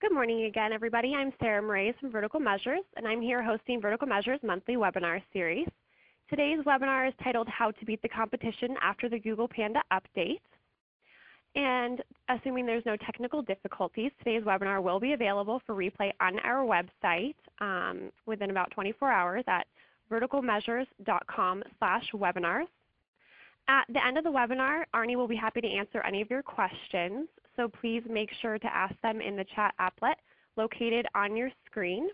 Good morning again, everybody. I'm Sarah Moraes from Vertical Measures, and I'm here hosting Vertical Measures monthly webinar series. Today's webinar is titled How to Beat the Competition After the Google Panda Update. And assuming there's no technical difficulties, today's webinar will be available for replay on our website within about 24 hours at verticalmeasures.com/webinars. At the end of the webinar, Arnie will be happy to answer any of your questions, so please make sure to ask them in the chat applet located on your screen.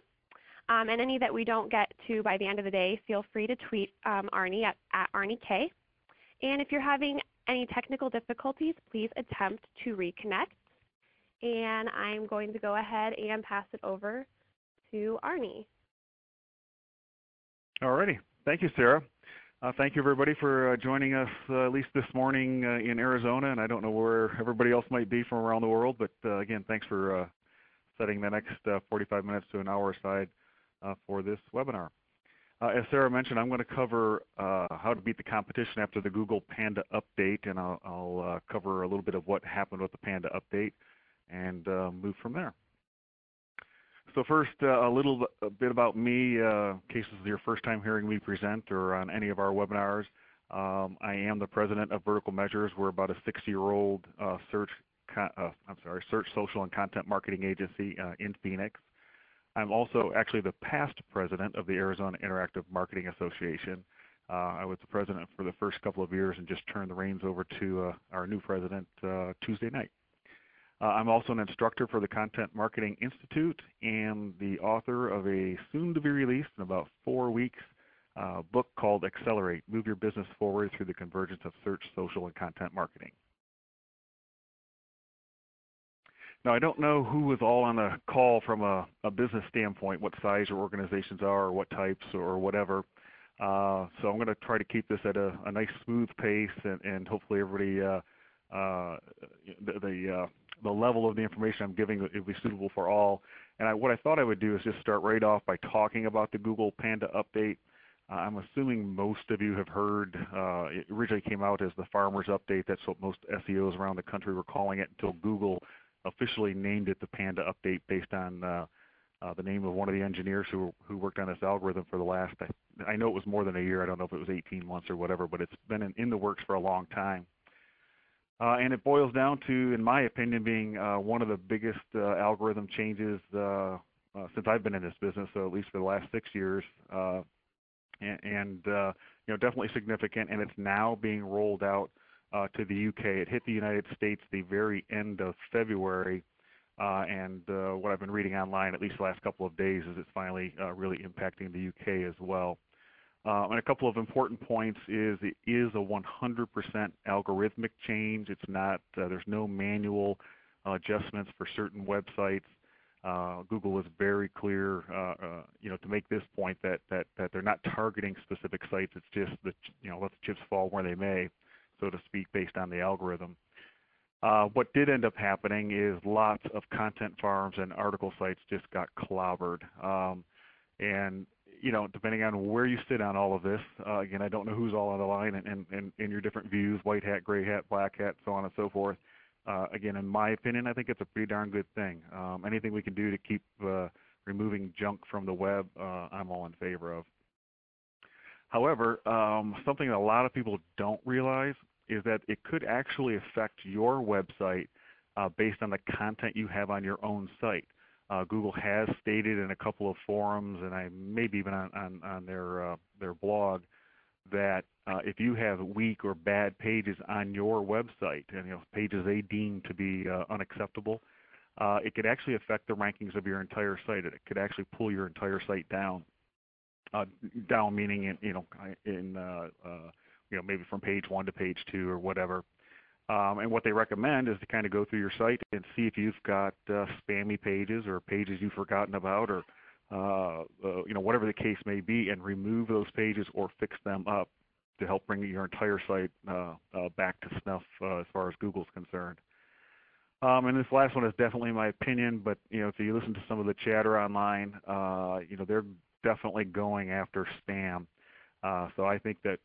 And any that we don't get to by the end of the day, feel free to tweet Arnie at ArnieK. And if you're having any technical difficulties, please attempt to reconnect. And I'm going to go ahead and pass it over to Arnie. All righty. Thank you, Sarah. Thank you, everybody, for joining us at least this morning in Arizona, and I don't know where everybody else might be from around the world, but again, thanks for setting the next 45 minutes to an hour aside for this webinar. As Sarah mentioned, I'm going to cover how to beat the competition after the Google Panda update, and I'll cover a little bit of what happened with the Panda update and move from there. So first, a bit about me, in case this is your first time hearing me present or on any of our webinars. I am the president of Vertical Measures. We're about a 6-year-old search, social, and content marketing agency in Phoenix. I'm also actually the past president of the Arizona Interactive Marketing Association. I was the president for the first couple of years and just turned the reins over to our new president Tuesday night. I'm also an instructor for the Content Marketing Institute and the author of a soon-to-be-released in about 4 weeks book called Accelerate, Move Your Business Forward Through the Convergence of Search, Social, and Content Marketing. Now, I don't know who is all on the call from a business standpoint, what size your organizations are or what types or whatever. So I'm going to try to keep this at a nice smooth pace and hopefully everybody the level of the information I'm giving will be suitable for all. And what I thought I would do is just start right off by talking about the Google Panda update. I'm assuming most of you have heard, it originally came out as the Farmer's Update. That's what most SEOs around the country were calling it until Google officially named it the Panda Update based on the name of one of the engineers who worked on this algorithm for the last, I know it was more than a year. I don't know if it was 18 months or whatever, but it's been in the works for a long time. And it boils down to, in my opinion, being one of the biggest algorithm changes since I've been in this business, so at least for the last 6 years, and definitely significant. And it's now being rolled out to the UK. It hit the United States the very end of February, and what I've been reading online, at least the last couple of days, is it's finally really impacting the UK as well. And a couple of important points is it is a 100% algorithmic change. It's not, there's no manual adjustments for certain websites. Google is very clear, to make this point that they're not targeting specific sites. It's just that, let the chips fall where they may, so to speak, based on the algorithm. What did end up happening is lots of content farms and article sites just got clobbered. And depending on where you sit on all of this, again, I don't know who's all on the line and your different views, white hat, gray hat, black hat, so on and so forth. Again, in my opinion, I think it's a pretty darn good thing. Anything we can do to keep removing junk from the web, I'm all in favor of. However, something that a lot of people don't realize is that it could actually affect your website based on the content you have on your own site. Google has stated in a couple of forums, and I maybe even on their blog, that if you have weak or bad pages on your website, and pages they deem to be unacceptable, it could actually affect the rankings of your entire site. It could actually pull your entire site down. Down meaning maybe from page 1 to page 2 or whatever. And what they recommend is to kind of go through your site and see if you've got spammy pages or pages you've forgotten about, or whatever the case may be, and remove those pages or fix them up to help bring your entire site back to snuff as far as Google's concerned. And this last one is definitely my opinion, but if you listen to some of the chatter online, they're definitely going after spam. So I think that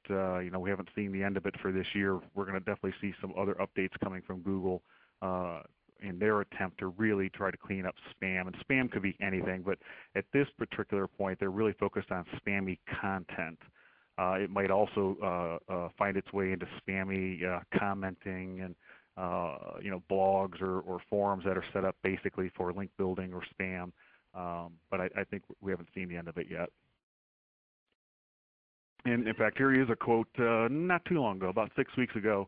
we haven't seen the end of it for this year. We're going to definitely see some other updates coming from Google, and their attempt to really try to clean up spam. And spam could be anything, but at this particular point, they're really focused on spammy content. It might also find its way into spammy commenting and blogs or forums that are set up basically for link building or spam. But I think we haven't seen the end of it yet. And in fact, here is a quote not too long ago, about 6 weeks ago.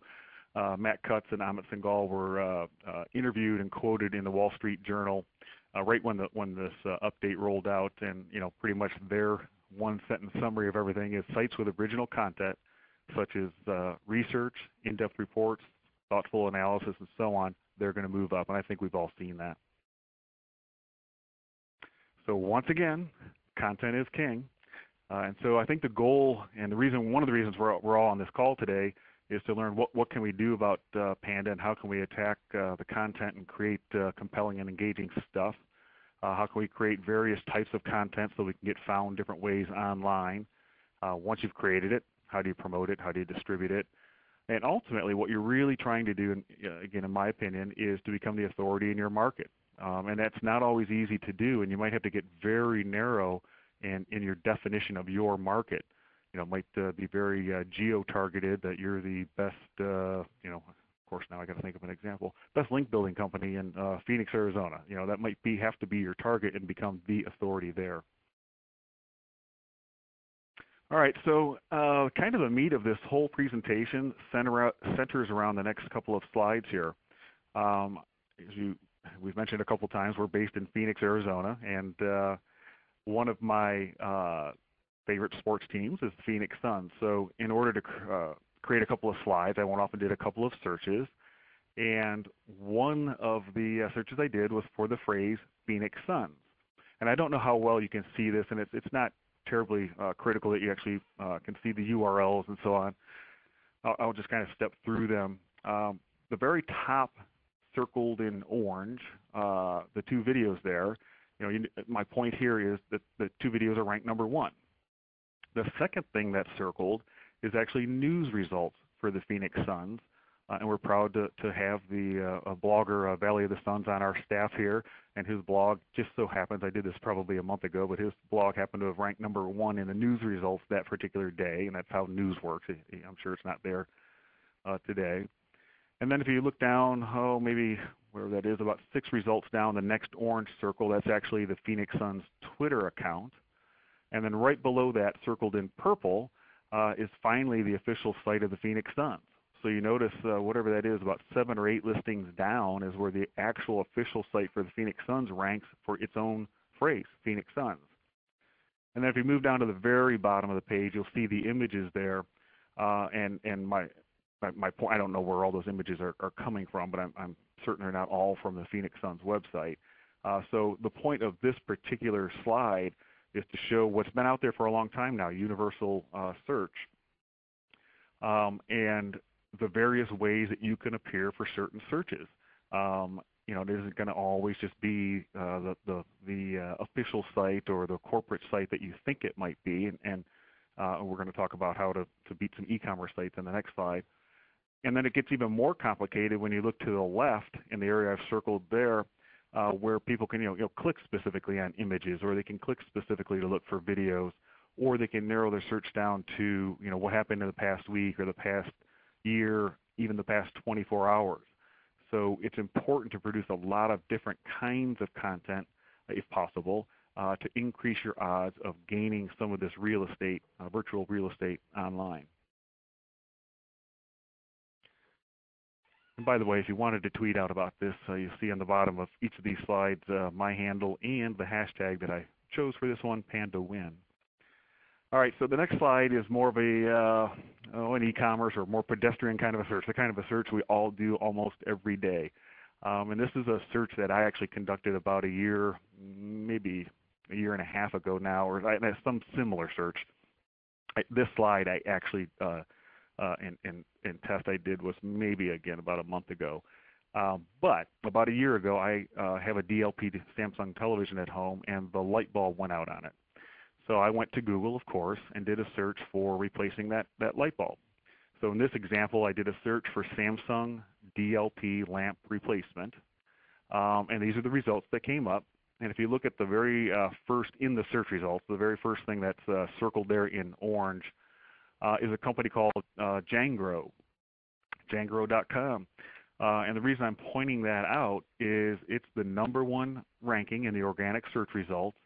Matt Cutts and Amit Singhal were interviewed and quoted in the Wall Street Journal right when this update rolled out, and pretty much their one-sentence summary of everything is sites with original content, such as research, in-depth reports, thoughtful analysis, and so on. They're going to move up, and I think we've all seen that. So once again, content is king. And so I think the goal and one of the reasons we're all on this call today is to learn what can we do about Panda and how can we attack the content and create compelling and engaging stuff. How can we create various types of content so we can get found different ways online. Once you've created it, how do you promote it? How do you distribute it? And ultimately what you're really trying to do, again in my opinion, is to become the authority in your market. And that's not always easy to do, and you might have to get very narrow in your definition of your market. It might be very geo-targeted, that you're the best, of course now I got to think of an example, best link building company in Phoenix, Arizona. That might have to be your target and become the authority there. All right, so kind of the meat of this whole presentation centers around the next couple of slides here. We've mentioned a couple times, we're based in Phoenix, Arizona, and one of my favorite sports teams is the Phoenix Suns. So in order to create a couple of slides, I went off and did a couple of searches. And one of the searches I did was for the phrase Phoenix Suns. And I don't know how well you can see this, and it's not terribly critical that you actually can see the URLs and so on. I'll just kind of step through them. The very top circled in orange, the two videos there, my point here is that the two videos are ranked number 1. The second thing that's circled is actually news results for the Phoenix Suns, and we're proud to have the blogger Valley of the Suns on our staff here, and his blog just so happens, I did this probably a month ago, but his blog happened to have ranked number 1 in the news results that particular day, and that's how news works. I'm sure it's not there today. And then if you look down, maybe where that is, about 6 results down, the next orange circle, that's actually the Phoenix Suns Twitter account. And then right below that, circled in purple, is finally the official site of the Phoenix Suns. So you notice whatever that is, about 7 or 8 listings down is where the actual official site for the Phoenix Suns ranks for its own phrase, Phoenix Suns. And then if you move down to the very bottom of the page, you'll see the images there. And my point, I don't know where all those images are coming from, but I'm certain they're not all from the Phoenix Suns website. So the point of this particular slide is to show what's been out there for a long time now, universal search, and the various ways that you can appear for certain searches. It isn't going to always just be the official site or the corporate site that you think it might be, and we're going to talk about how to beat some e-commerce sites in the next slide. And then it gets even more complicated when you look to the left in the area I've circled there, where people can click specifically on images, or they can click specifically to look for videos, or they can narrow their search down to what happened in the past week or the past year, even the past 24 hours. So it's important to produce a lot of different kinds of content, if possible, to increase your odds of gaining some of this real estate, virtual real estate online. And by the way, if you wanted to tweet out about this, you'll see on the bottom of each of these slides my handle and the hashtag that I chose for this one, PandaWin. All right, so the next slide is more of an e-commerce or more pedestrian kind of a search, the kind of a search we all do almost every day. And this is a search that I actually conducted about a year, maybe a year and a half ago now, or some similar search. This slide I actually and test I did was maybe again about a month ago. But about a year ago, I have a DLP Samsung television at home, and the light bulb went out on it. So I went to Google, of course, and did a search for replacing that light bulb. So in this example, I did a search for Samsung DLP lamp replacement. And these are the results that came up. And if you look at the very first in the search results, the very first thing that's circled there in orange is a company called Jangro, jangro.com. And the reason I'm pointing that out is it's the #1 ranking in the organic search results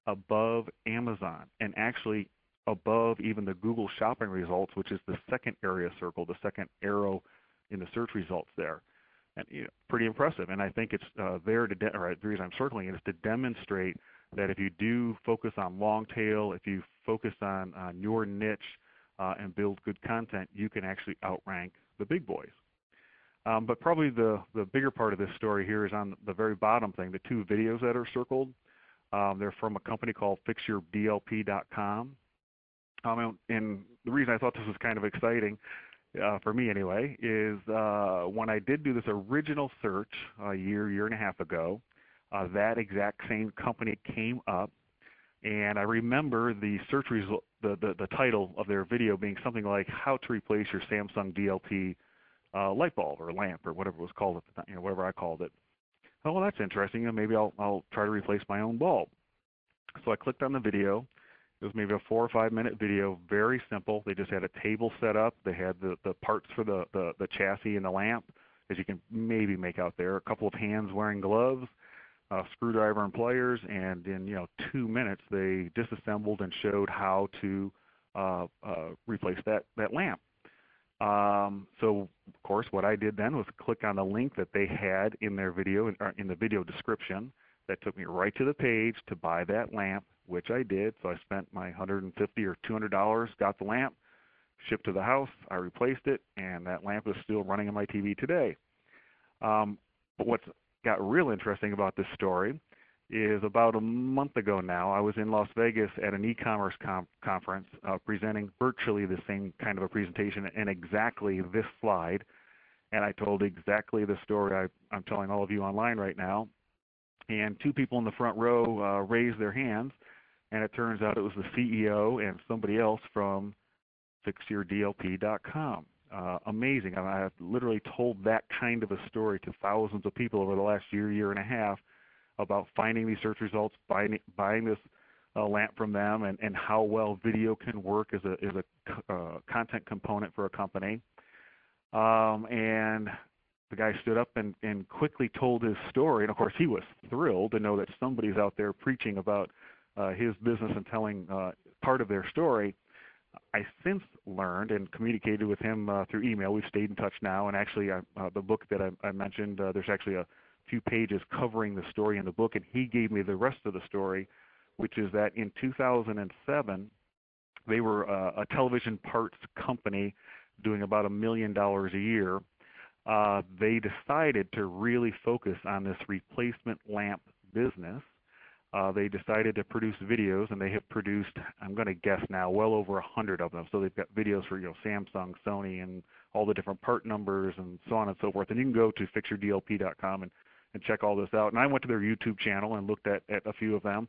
above Amazon, and actually above even the Google shopping results, which is the second area circled, the second arrow in the search results there. And pretty impressive. And I think it's there to, or the reason I'm circling it is to demonstrate that if you do focus on long tail, if you focus on your niche and build good content, you can actually outrank the big boys. But probably the bigger part of this story here is on the very bottom thing, the 2 videos that are circled. They're from a company called fixyourdlp.com. And the reason I thought this was kind of exciting, for me anyway, is when I did do this original search a year and a half ago, that exact same company came up, and I remember the search result, the title of their video being something like "How to Replace Your Samsung DLP Light Bulb or lamp," or whatever it was called at the time, whatever I called it. Oh, well, that's interesting. Maybe I'll try to replace my own bulb. So I clicked on the video. It was maybe a 4 or 5 minute video, very simple. They just had a table set up. They had the parts for the chassis and the lamp, as you can maybe make out there. A couple of hands wearing gloves, a screwdriver and pliers, and in 2 minutes they disassembled and showed how to replace that lamp. So of course, what I did then was click on the link that they had in their video, in the video description. That took me right to the page to buy that lamp, which I did. So I spent my $150 or $200, got the lamp, shipped to the house, I replaced it, and that lamp is still running on my TV today. But what's got real interesting about this story is about a month ago now, I was in Las Vegas at an e-commerce conference presenting virtually the same kind of a presentation and exactly this slide. And I told exactly the story I'm telling all of you online right now. And 2 people in the front row raised their hands, and it turns out it was the CEO and somebody else from fixyourdlp.com. Amazing. I've literally told that kind of a story to thousands of people over the last year and a half about finding these search results, buying this lamp from them, and how well video can work as a content component for a company. And the guy stood up and quickly told his story. And of course, he was thrilled to know that somebody's out there preaching about his business and telling part of their story. I since learned and communicated with him through email. We've stayed in touch now, and actually the book that I mentioned, there's actually a few pages covering the story in the book, and he gave me the rest of the story, which is that in 2007, they were a television parts company doing about $1 million a year. They decided to really focus on this replacement lamp business. They decided to produce videos, and they have produced, I'm going to guess now, well over 100 of them. So they've got videos for Samsung, Sony, and all the different part numbers and so on and so forth. And you can go to fixyourdlp.com and check all this out. And I went to their YouTube channel and looked at a few of them.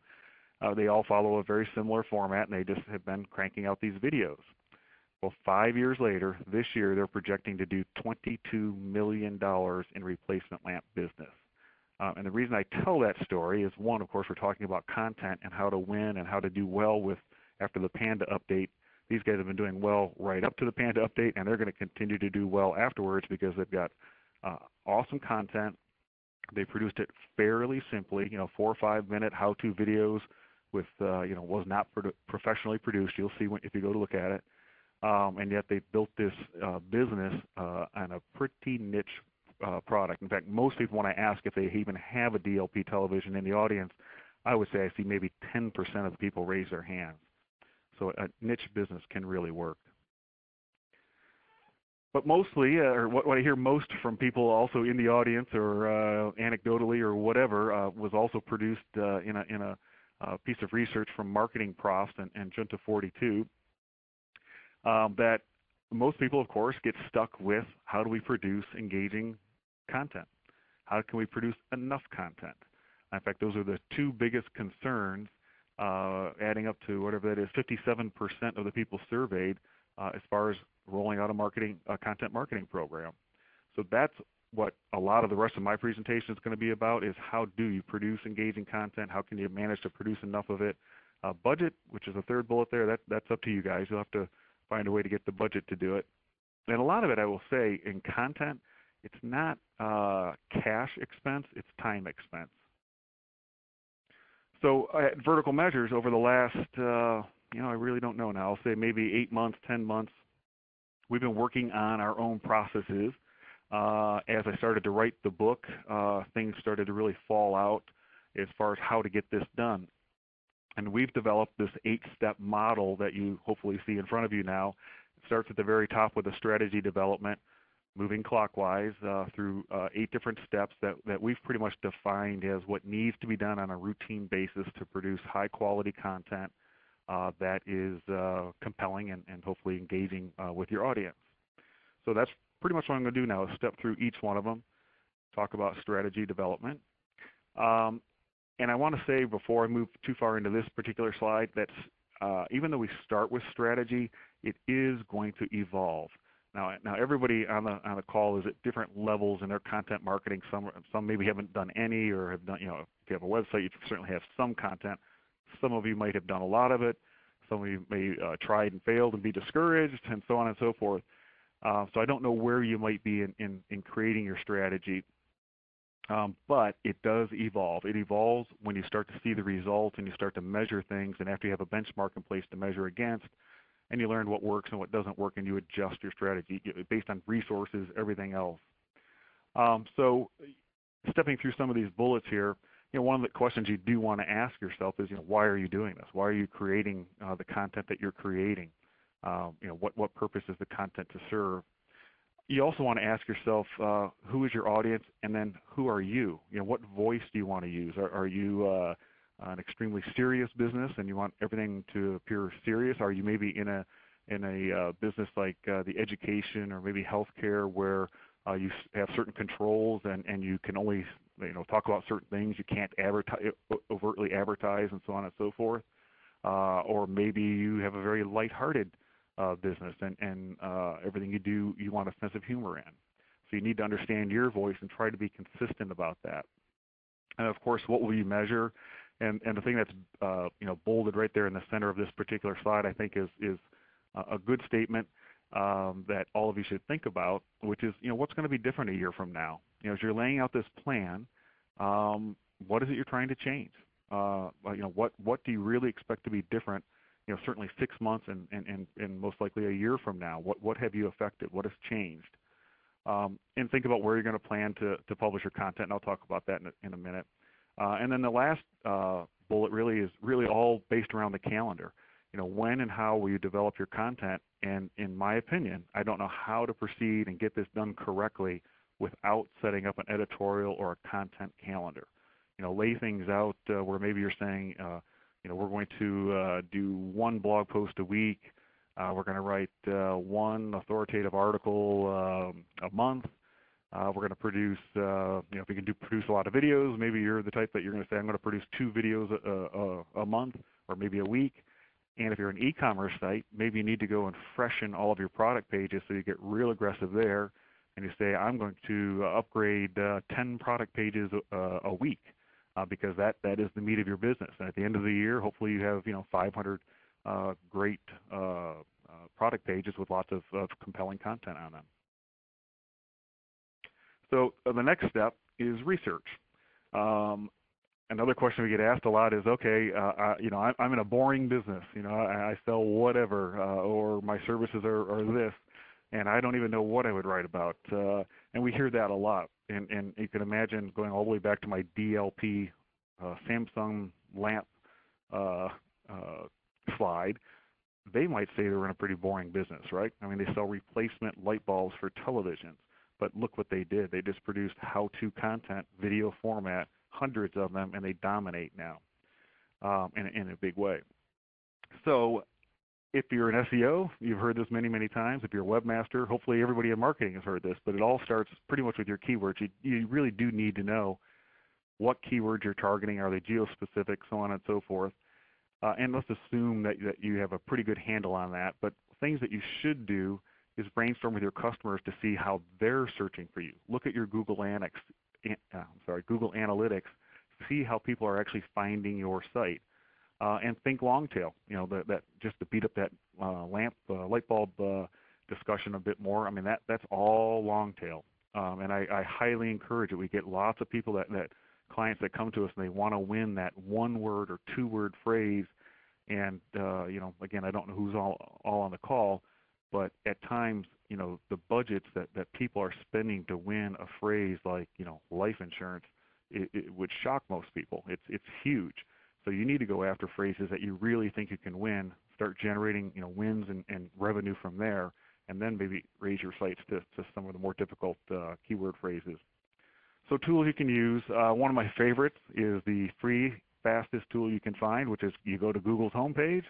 They all follow a very similar format, and they just have been cranking out these videos. Well, 5 years later, this year, they're projecting to do $22 million in replacement lamp business. And the reason I tell that story is, one, of course, we're talking about content and how to win and how to do well after the Panda update. These guys have been doing well right up to the Panda update, and they're going to continue to do well afterwards because they've got awesome content. They produced it fairly simply, 4 or 5 minute how-to videos with, was not professionally produced. You'll see if you go to look at it. And yet they built this business on a pretty niche product. In fact, most people, when I ask if they even have a DLP television in the audience, I would say I see maybe 10% of the people raise their hands. So a niche business can really work. But mostly, or what I hear most from people also in the audience or anecdotally or whatever, was also produced in a piece of research from Marketing Profs and Junta 42, that most people, of course, get stuck with how do we produce engaging content? How can we produce enough content? In fact, those are the 2 biggest concerns, adding up to whatever that is, 57% of the people surveyed as far as rolling out a content marketing program. So that's what a lot of the rest of my presentation is going to be about is how do you produce engaging content? How can you manage to produce enough of it? Budget, which is the third bullet there, that's up to you guys. You'll have to find a way to get the budget to do it. And a lot of it, I will say, in content, it's not cash expense, it's time expense. So at Vertical Measures, over the last, I really don't know now, I'll say maybe 8 months, 10 months, we've been working on our own processes. As I started to write the book, things started to really fall out as far as how to get this done. And we've developed this 8-step model that you hopefully see in front of you now. It starts at the very top with a strategy development, moving clockwise through 8 different steps that we've pretty much defined as what needs to be done on a routine basis to produce high-quality content that is compelling and hopefully engaging with your audience. So that's pretty much what I'm going to do now is step through each one of them, talk about strategy development. And I want to say before I move too far into this particular slide that even though we start with strategy, it is going to evolve. Now everybody on the call is at different levels in their content marketing. Some maybe haven't done any, or have done, if you have a website, you certainly have some content. Some of you might have done a lot of it. Some of you may tried and failed and be discouraged, and so on and so forth. So I don't know where you might be in creating your strategy. But it does evolve. It evolves when you start to see the results and you start to measure things, and after you have a benchmark in place to measure against, and you learn what works and what doesn't work, and you adjust your strategy based on resources, everything else. So stepping through some of these bullets here, one of the questions you do want to ask yourself is, why are you doing this? Why are you creating the content that you're creating? What purpose is the content to serve? You also want to ask yourself, who is your audience, and then who are you? What voice do you want to use? Are you an extremely serious business and you want everything to appear serious? Are you maybe in a business like the education or maybe healthcare where you have certain controls and you can only talk about certain things? You can't overtly advertise and so on and so forth. Or maybe you have a very lighthearted business and everything you do, you want a sense of humor in. So you need to understand your voice and try to be consistent about that. And of course, what will you measure? And the thing that's bolded right there in the center of this particular slide, I think, is a good statement that all of you should think about, which is what's going to be different a year from now. As you're laying out this plan, what is it you're trying to change? What do you really expect to be different? Certainly 6 months and most likely a year from now. What have you affected? What has changed? And think about where you're going to plan to publish your content, and I'll talk about that in a minute. And then the last bullet really is all based around the calendar. When and how will you develop your content? And in my opinion, I don't know how to proceed and get this done correctly without setting up an editorial or a content calendar. Lay things out where maybe you're saying, we're going to do 1 blog post a week. We're going to write 1 authoritative article a month. We're going to produce, if we can produce a lot of videos, maybe you're the type that you're going to say, I'm going to produce 2 videos a month or maybe a week. And if you're an e-commerce site, maybe you need to go and freshen all of your product pages so you get real aggressive there. And you say, I'm going to upgrade 10 product pages a week because that is the meat of your business. And at the end of the year, hopefully you have 500 great product pages with lots of compelling content on them. So the next step is research. Another question we get asked a lot is, okay, I'm in a boring business. I sell whatever, or my services are this, and I don't even know what I would write about. And we hear that a lot. And you can imagine going all the way back to my DLP Samsung lamp slide. They might say they're in a pretty boring business, right? I mean, they sell replacement light bulbs for televisions. But look what they did. They just produced how-to content, video format, hundreds of them, and they dominate now in a big way. So if you're an SEO, you've heard this many, many times. If you're a webmaster, hopefully everybody in marketing has heard this. But it all starts pretty much with your keywords. You really do need to know what keywords you're targeting. Are they geo-specific, so on and so forth. And let's assume that you have a pretty good handle on that. But things that you should do is brainstorm with your customers to see how they're searching for you. Look at your Google Analytics, see how people are actually finding your site, and think long tail. That just to beat up that light bulb discussion a bit more. I mean, that's all long tail, and I highly encourage it. We get lots of people that clients that come to us and they want to win that one word or two word phrase. And again, I don't know who's all on the call, but at times, the budgets that people are spending to win a phrase like, life insurance, it would shock most people. It's huge. So you need to go after phrases that you really think you can win, start generating, wins and revenue from there, and then maybe raise your sites to some of the more difficult keyword phrases. So tools you can use. One of my favorites is the free, fastest tool you can find, which is you go to Google's homepage,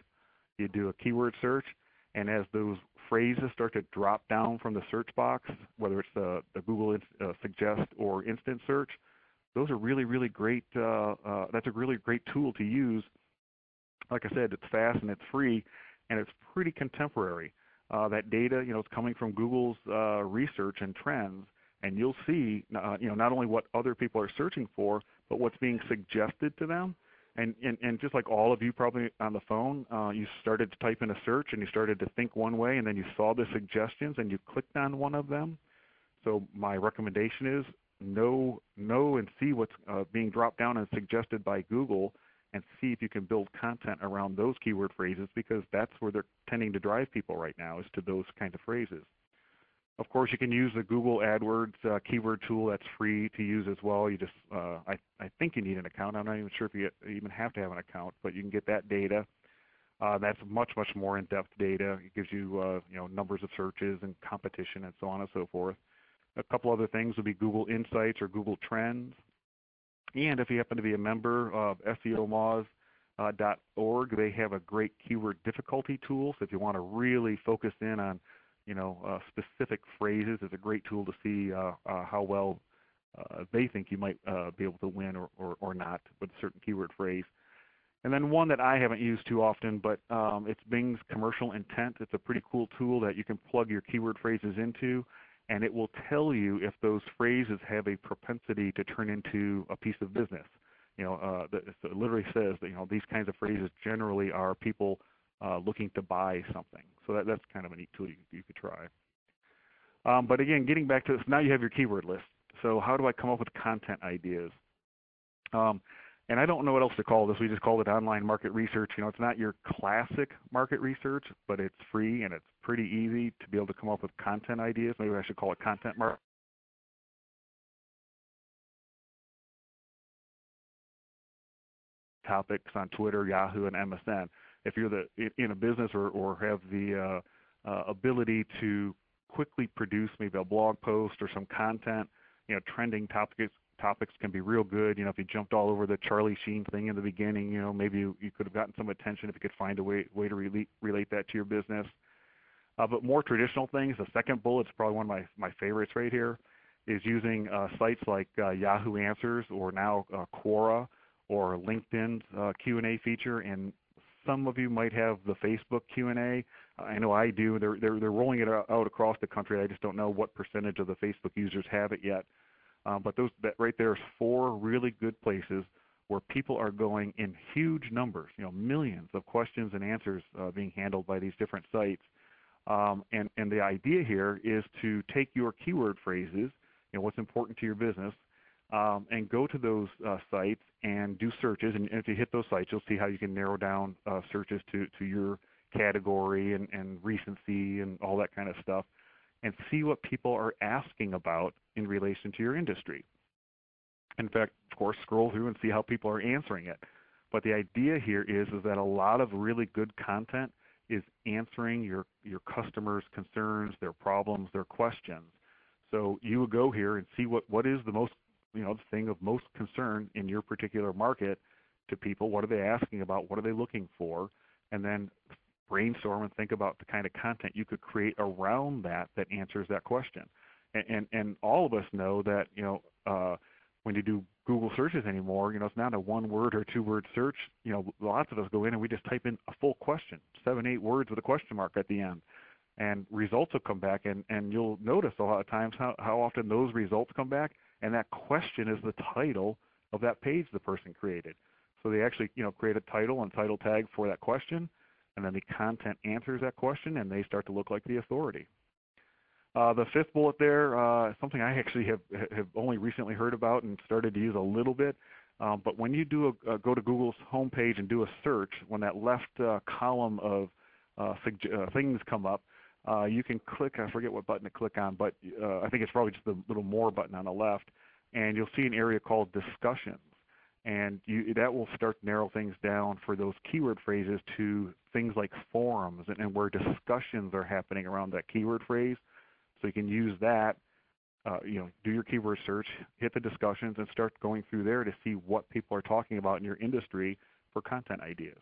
you do a keyword search, and as those phrases start to drop down from the search box, whether it's the Google Suggest or Instant Search, those are really, really great. That's a really great tool to use. Like I said, it's fast and it's free, and it's pretty contemporary. That data, it's coming from Google's research and trends, and you'll see, not only what other people are searching for, but what's being suggested to them. And just like all of you probably on the phone, you started to type in a search and you started to think one way, and then you saw the suggestions and you clicked on one of them. So my recommendation is know and see what's being dropped down and suggested by Google, and see if you can build content around those keyword phrases, because that's where they're tending to drive people right now, is to those kind of phrases. Of course, you can use the Google AdWords keyword tool. That's free to use as well. You just, I think you need an account. I'm not even sure if you even have to have an account, but you can get that data. That's much, much more in-depth data. It gives you, numbers of searches and competition and so on and so forth. A couple other things would be Google Insights or Google Trends. And if you happen to be a member of SEOmoz.org, they have a great keyword difficulty tool. So if you want to really focus in on specific phrases, is a great tool to see how well they think you might be able to win or not with a certain keyword phrase. And then one that I haven't used too often, but it's Bing's Commercial Intent. It's a pretty cool tool that you can plug your keyword phrases into, and it will tell you if those phrases have a propensity to turn into a piece of business. It literally says that these kinds of phrases generally are people looking to buy something. So that's kind of a neat tool you could try. But again, getting back to this, now you have your keyword list. So how do I come up with content ideas? And I don't know what else to call this. We just called it online market research. It's not your classic market research, but it's free and it's pretty easy to be able to come up with content ideas. Maybe I should call it content market. Topics on Twitter, Yahoo, and MSN. If you're in a business or have the ability to quickly produce maybe a blog post or some content, trending topics can be real good. If you jumped all over the Charlie Sheen thing in the beginning, maybe you could have gotten some attention if you could find a way to relate that to your business. But more traditional things, the second bullet is probably one of my favorites right here, is using sites like Yahoo Answers or now Quora or LinkedIn's Q&A feature, and some of you might have the Facebook Q&A. I know I do. They're rolling it out across the country. I just don't know what percentage of the Facebook users have it yet. But that right there is 4 really good places where people are going in huge numbers, millions of questions and answers being handled by these different sites. And the idea here is to take your keyword phrases, what's important to your business, and go to those sites and do searches. And if you hit those sites, you'll see how you can narrow down searches to your category and recency and all that kind of stuff, and see what people are asking about in relation to your industry. In fact, of course, scroll through and see how people are answering it. But the idea here is that a lot of really good content is answering your customers' concerns, their problems, their questions. So you would go here and see what is the most, the thing of most concern in your particular market to people. What are they asking about? What are they looking for? And then brainstorm and think about the kind of content you could create around that answers that question. And all of us know that when you do Google searches anymore, it's not a 1-word or 2-word search. Lots of us go in and we just type in a full question, 7, 8 words with a question mark at the end. and results will come back, and you'll notice a lot of times how often those results come back, and that question is the title of that page the person created. So they actually create a title and title tag for that question, and then the content answers that question, and they start to look like the authority. The fifth bullet there, something I actually have only recently heard about and started to use a little bit. But when you do go to Google's homepage and do a search, when that left column of things come up, you can click, I forget what button to click on, but I think it's probably just the little more button on the left, and you'll see an area called discussions. And that will start to narrow things down for those keyword phrases to things like forums and where discussions are happening around that keyword phrase. So you can use that, do your keyword search, hit the discussions, and start going through there to see what people are talking about in your industry for content ideas.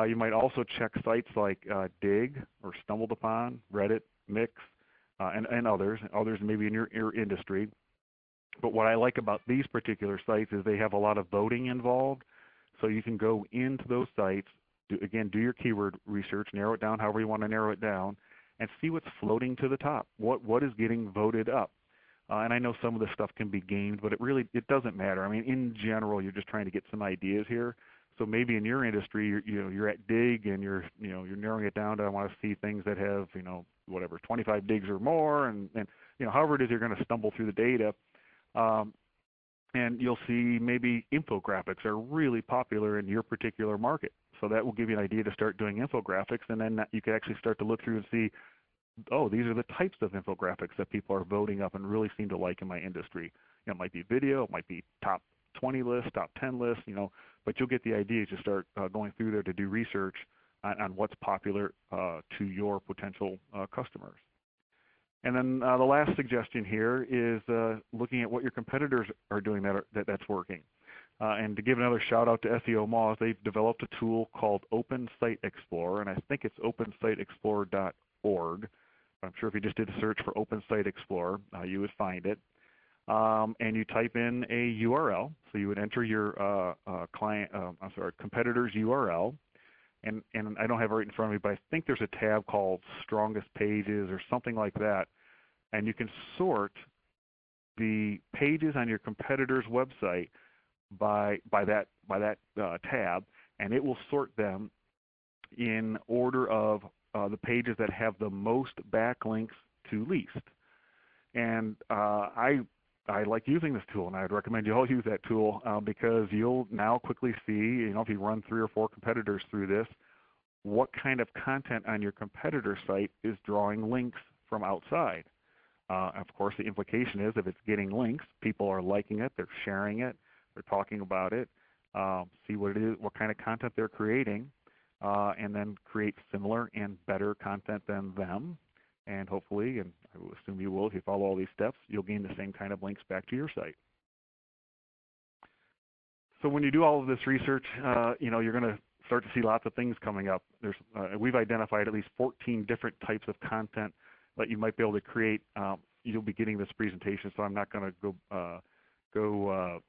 You might also check sites like Dig or Stumbled Upon, Reddit, Mix, and others maybe in your industry. But what I like about these particular sites is they have a lot of voting involved. So you can go into those sites, do your keyword research, narrow it down however you want to narrow it down, and see what's floating to the top. What is getting voted up? And I know some of this stuff can be gamed, but it doesn't matter. I mean, in general, you're just trying to get some ideas here. So maybe in your industry, you're at Dig and you're narrowing it down to I want to see things that have 25 digs or more, and however it is you're going to stumble through the data. And you'll see maybe infographics are really popular in your particular market. So that will give you an idea to start doing infographics, and then you can actually start to look through and see, oh, these are the types of infographics that people are voting up and really seem to like in my industry. It might be video, it might be top 20 lists, top 10 lists, but you'll get the idea as you start going through there to do research on what's popular to your potential customers. And then the last suggestion here is looking at what your competitors are doing that's working. And to give another shout out to SEO Moz, they've developed a tool called Open Site Explorer, and I think it's opensiteexplorer.org. I'm sure if you just did a search for Open Site Explorer, you would find it. And you type in a URL, so you would enter your competitor's URL. And I don't have it right in front of me, but I think there's a tab called Strongest Pages or something like that. And you can sort the pages on your competitor's website by that tab, and it will sort them in order of the pages that have the most backlinks to least. And I like using this tool, and I'd recommend you all use that tool because you'll now quickly see, if you run 3 or 4 competitors through this, what kind of content on your competitor site is drawing links from outside. Of course, the implication is if it's getting links, people are liking it, they're sharing it, they're talking about it, see what it is, what kind of content they're creating, and then create similar and better content than them. And hopefully, and I will assume you will if you follow all these steps, you'll gain the same kind of links back to your site. So when you do all of this research, you're going to start to see lots of things coming up. We've identified at least 14 different types of content that you might be able to create. You'll be getting this presentation, so I'm not going to go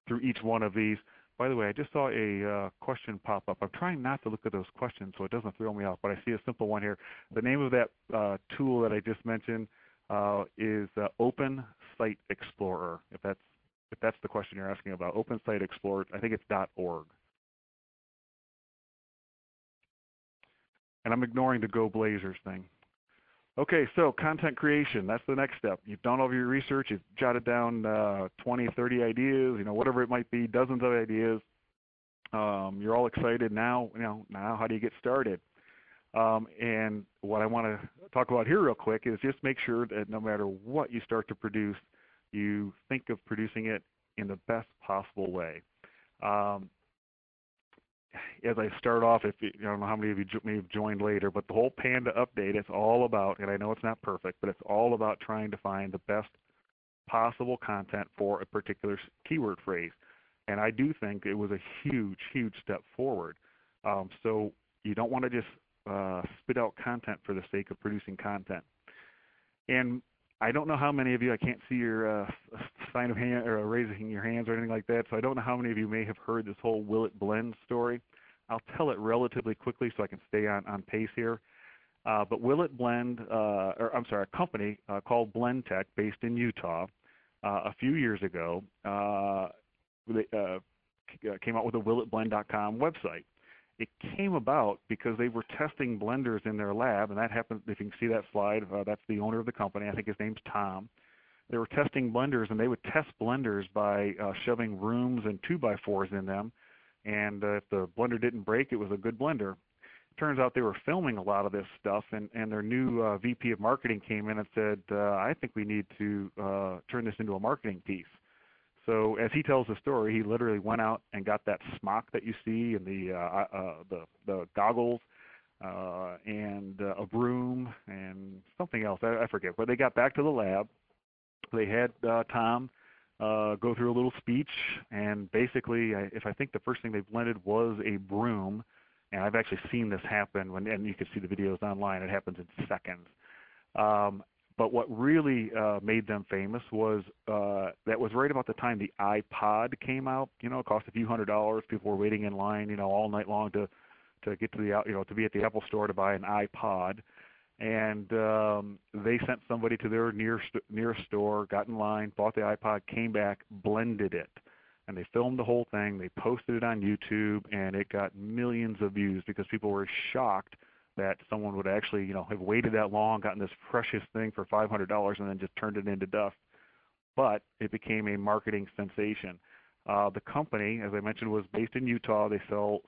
through each one of these. By the way, I just saw a question pop up. I'm trying not to look at those questions so it doesn't throw me off, but I see a simple one here. The name of that tool that I just mentioned is Open Site Explorer. If that's the question you're asking about, Open Site Explorer, I think it's .org. And I'm ignoring the Go Blazers thing. Okay, so content creation, that's the next step. You've done all of your research, you've jotted down 20, 30 ideas, whatever it might be, dozens of ideas. You're all excited now, now how do you get started? And what I want to talk about here real quick is just make sure that no matter what you start to produce, you think of producing it in the best possible way. As I start off, I don't know how many of you may have joined later, but the whole Panda update, it's all about, and I know it's not perfect, but it's all about trying to find the best possible content for a particular keyword phrase. And I do think it was a huge, huge step forward. So you don't want to just spit out content for the sake of producing content. And I don't know how many of you, I can't see your sign of hand or raising your hands or anything like that, so I don't know how many of you may have heard this whole will it blend story. I'll tell it relatively quickly so I can stay on pace here. But Will It Blend, or I'm sorry, a company called Blend Tech based in Utah, a few years ago, they came out with a willitblend.com website. It came about because they were testing blenders in their lab, and that happened, if you can see that slide, that's the owner of the company. I think his name's Tom. They were testing blenders, and they would test blenders by shoving rooms and 2x4s in them, and if the blender didn't break, it was a good blender. Turns out they were filming a lot of this stuff, and their new VP of marketing came in and said, I think we need to turn this into a marketing piece. So as he tells the story, he literally went out and got that smock that you see and the goggles and a broom and something else. I forget. But they got back to the lab. They had Tom go through a little speech, and basically, if I think the first thing they blended was a broom, and I've actually seen this happen, and you can see the videos online. It happens in seconds. But what really made them famous was that was right about the time the iPod came out. You know, it cost a few $100s. People were waiting in line, you know, all night long to get to the, you know, to be at the Apple store to buy an iPod. And they sent somebody to their nearest store, got in line, bought the iPod, came back, blended it. And they filmed the whole thing. They posted it on YouTube, and it got millions of views because people were shocked that someone would actually, you know, have waited that long, gotten this precious thing for $500, and then just turned it into dust. But it became a marketing sensation. The company, as I mentioned, was based in Utah. They sold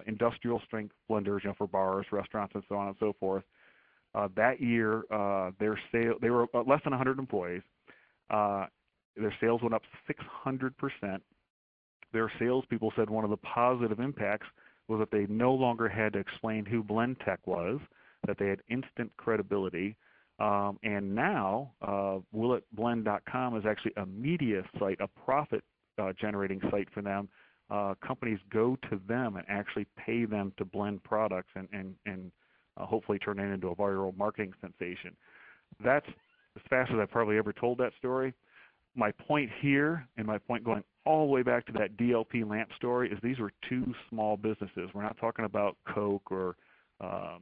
industrial strength blenders, you know, for bars, restaurants, and so on and so forth. That year, they were less than 100 employees. Their sales went up 600%. Their salespeople said one of the positive impacts was that they no longer had to explain who Blend Tech was, that they had instant credibility. And now, willitblend.com is actually a media site, a profit generating site for them. Companies go to them and actually pay them to blend products and hopefully turn it into a viral marketing sensation. That's as fast as I've probably ever told that story. My point here, and my point going all the way back to that DLP lamp story, is these were two small businesses. We're not talking about Coke or, gosh,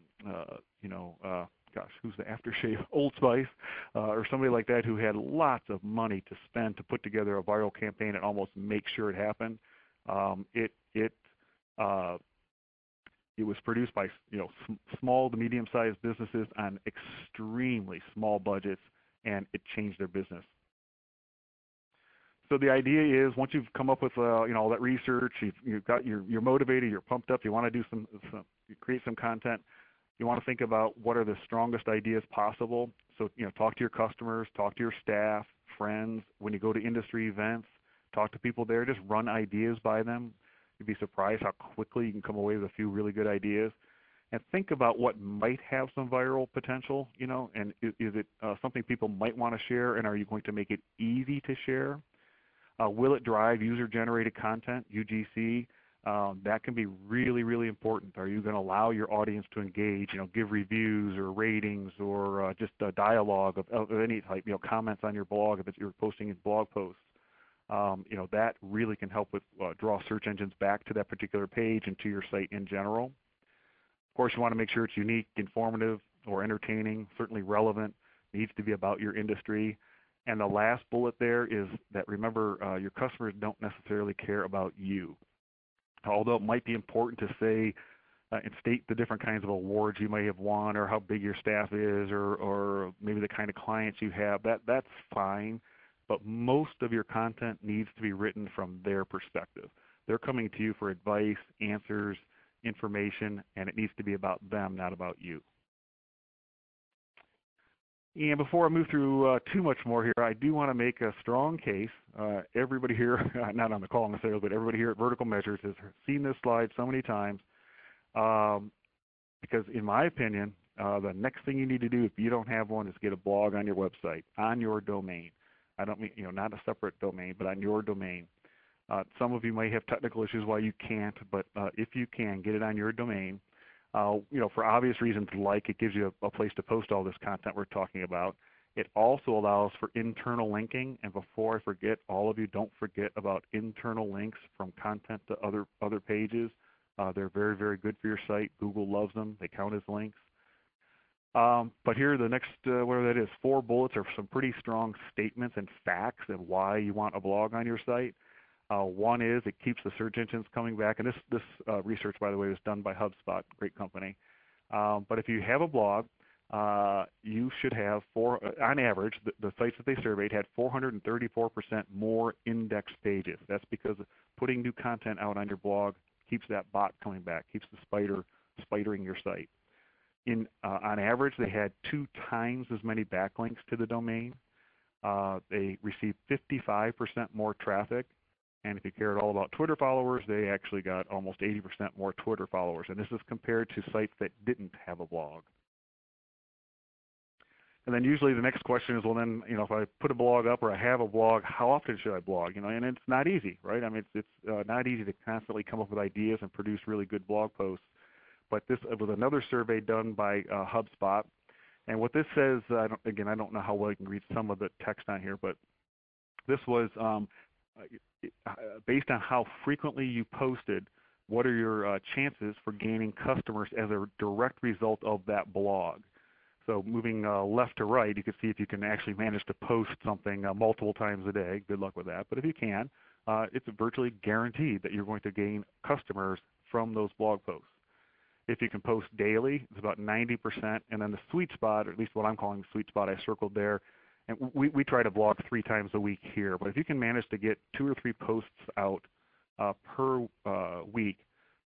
who's the aftershave? Old Spice, or somebody like that who had lots of money to spend to put together a viral campaign and almost make sure it happened. It was produced by, you know, small to medium-sized businesses on extremely small budgets, and it changed their business. So the idea is, once you've come up with all that research, you're motivated, you're pumped up, you want to do you create some content. You want to think about what are the strongest ideas possible. So, you know, talk to your customers, talk to your staff, friends. When you go to industry events, talk to people there. Just run ideas by them. You'd be surprised how quickly you can come away with a few really good ideas. And think about what might have some viral potential, you know, and is it something people might want to share, and are you going to make it easy to share? Will it drive user-generated content, UGC? That can be really, really important. Are you going to allow your audience to engage, you know, give reviews or ratings or just a dialogue of any type, you know, comments on your blog if you're posting in blog posts? You know, that really can help with draw search engines back to that particular page and to your site in general. Of course, you want to make sure it's unique, informative, or entertaining, certainly relevant, needs to be about your industry. And the last bullet there is that, remember, your customers don't necessarily care about you. Although it might be important to say and state the different kinds of awards you may have won, or how big your staff is, or maybe the kind of clients you have, that's fine. But most of your content needs to be written from their perspective. They're coming to you for advice, answers, information, and it needs to be about them, not about you. And before I move through too much more here, I do want to make a strong case. Everybody here, not on the call necessarily, but everybody here at Vertical Measures has seen this slide so many times. Because in my opinion, the next thing you need to do if you don't have one is get a blog on your website, on your domain. I don't mean, you know, not a separate domain, but on your domain. Some of you may have technical issues why you can't, but if you can, get it on your domain. You know, for obvious reasons, like it gives you a place to post all this content we're talking about. It also allows for internal linking, and before I forget, all of you, don't forget about internal links from content to other pages. They're very, very good for your site. Google loves them. They count as links. But here, the next, whatever that is, 4 bullets are some pretty strong statements and facts and why you want a blog on your site. One is it keeps the search engines coming back, and this research, by the way, was done by HubSpot, great company. But if you have a blog, you should have, on average, the sites that they surveyed had 434% more index pages. That's because putting new content out on your blog keeps that bot coming back, keeps the spidering your site. On average, they had 2 times as many backlinks to the domain. They received 55% more traffic. And if you care at all about Twitter followers, they actually got almost 80% more Twitter followers. And this is compared to sites that didn't have a blog. And then usually the next question is, well, then, if I put a blog up or I have a blog, how often should I blog? And it's not easy, right? I mean, it's not easy to constantly come up with ideas and produce really good blog posts. But this was another survey done by HubSpot. And what this says, I don't know how well you can read some of the text on here, but this was based on how frequently you posted, what are your chances for gaining customers as a direct result of that blog. So moving left to right, you can see if you can actually manage to post something multiple times a day. Good luck with that. But if you can, it's virtually guaranteed that you're going to gain customers from those blog posts. If you can post daily, it's about 90%. And then the sweet spot, or at least what I'm calling the sweet spot, I circled there. And we try to blog 3 times a week here. But if you can manage to get 2 or 3 posts out per week,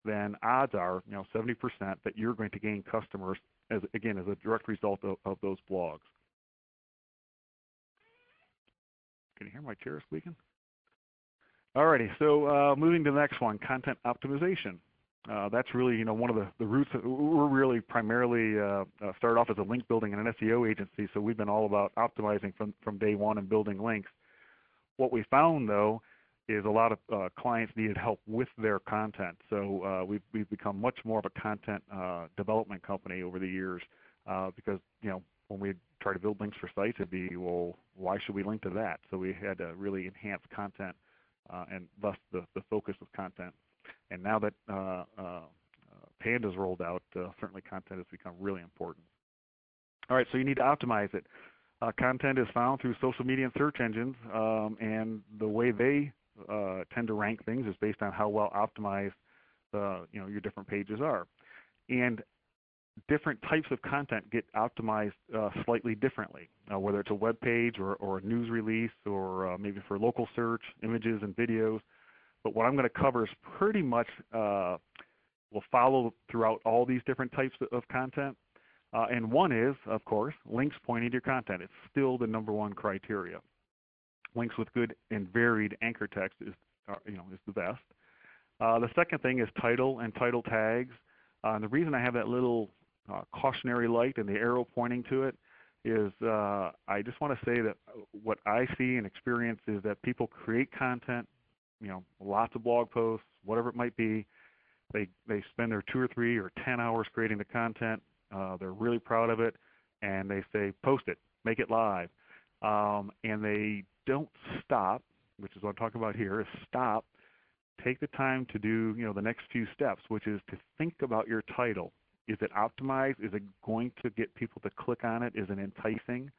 then odds are, 70% that you're going to gain customers as a direct result of those blogs. Can you hear my chair squeaking? Alrighty, so moving to the next one, content optimization. That's really, one of the roots. We're really primarily started off as a link building and an SEO agency, so we've been all about optimizing from day one and building links. What we found, though, is a lot of clients needed help with their content. So we've become much more of a content development company over the years because, when we try to build links for sites, it'd be, well, why should we link to that? So we had to really enhance content and thus the focus of content. And now that Panda's rolled out, certainly content has become really important. All right, so you need to optimize it. Content is found through social media and search engines, and the way they tend to rank things is based on how well optimized your different pages are. And different types of content get optimized slightly differently, whether it's a web page or a news release or maybe for local search, images and videos. But what I'm going to cover is pretty much will follow throughout all these different types of content. And one is, of course, links pointing to your content. It's still the #1 criteria. Links with good and varied anchor text is the best. The second thing is title and title tags. And the reason I have that little cautionary light and the arrow pointing to it is I just want to say that what I see and experience is that people create content, lots of blog posts, whatever it might be. They spend their 2 or 3 or 10 hours creating the content. They're really proud of it, and they say, post it, make it live. And they don't stop, which is what I'm talking about here, is stop, take the time to do the next few steps, which is to think about your title. Is it optimized? Is it going to get people to click on it? Is it enticing?